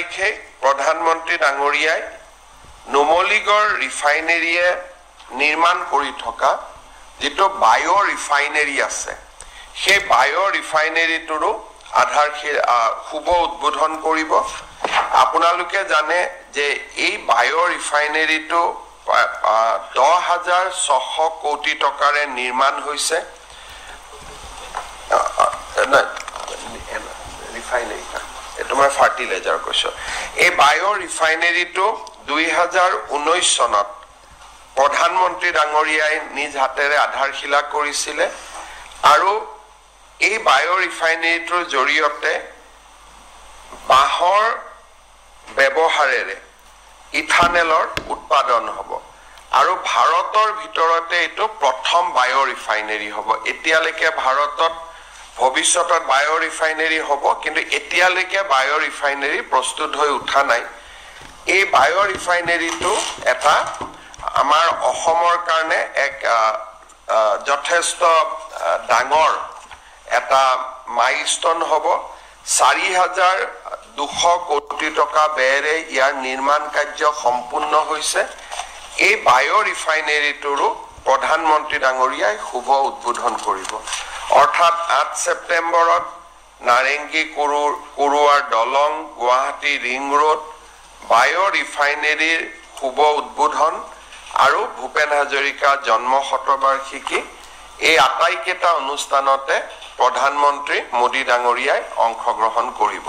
তাৰিখে প্ৰধানমন্ত্ৰী ডাঙৰীয়াই নুমলীগড় ৰিফাইনেৰীয়ে নিৰ্মাণ কৰি থকা যেটো বায়ো ৰিফাইনেৰী আছে সেই বায়ো ৰিফাইনেৰীটোৰো শুভ উদ্বোধন কৰিব আপোনালোকে জানে যে এই বায়ো ৰিফাইনেৰীটো 10,600 কোটি টকাৰে নিৰ্মাণ হৈছে ৰিফাইনেৰী তোমাৰ ফাৰ্টিলাইজাৰ কৈছো এই বায়ো ৰিফাইনেৰীটো 2019 চনত প্ৰধানমন্ত্ৰী ডাঙৰীয়াই নিজ হাতেৰে আধাৰশিলা কৰিছিলে আৰু এই বায়ো ৰিফাইনেৰীটোৰ জৰিয়তে বাহৰ ব্যৱহাৰেৰে ইথানেলৰ উৎপাদন হ'ব আৰু ভাৰতৰ ভিতৰতে এটো প্ৰথম বায়ো ৰিফাইনেৰী হ'ব এতিয়ালৈকে ভাৰতত ভৱিষ্যতত বায়ো ৰিফাইনেৰী হ'ব কিন্তু এতিয়ালৈকে বায়ো ৰিফাইনেৰী প্ৰস্তুত হৈ উঠা নাই এই বায়ো ৰিফাইনেৰীটো এটা আমাৰ অসমৰ কাৰণে এক যথেষ্ট ডাঙৰ এটা মাইলস্টোন হ'ব 4,200 কোটি টকা ব্যয়েৰে ইয়াৰ নিৰ্মাণ কাৰ্য সম্পূৰ্ণ হৈছে এই বায়ো ৰিফাইনেৰীটোৰো প্ৰধানমন্ত্ৰী ডাঙৰীয়াই শুভ উদ্বোধন কৰিব অৰ্থাৎ 8 ছেপ্টেম্বৰত নাৰেংগী কুৰুৱাৰ দলং গুৱাহাটী ৰিং ৰোড বায়ো ৰিফাইনেৰীৰ শুভ উদ্বোধন আৰু ভূপেন হাজৰিকা জন্ম শতবাৰ্ষিকী এই আটাইকেইটা অনুষ্ঠানতে প্ৰধানমন্ত্ৰী মোদী ডাঙৰীয়াই অংশগ্ৰহণ কৰিব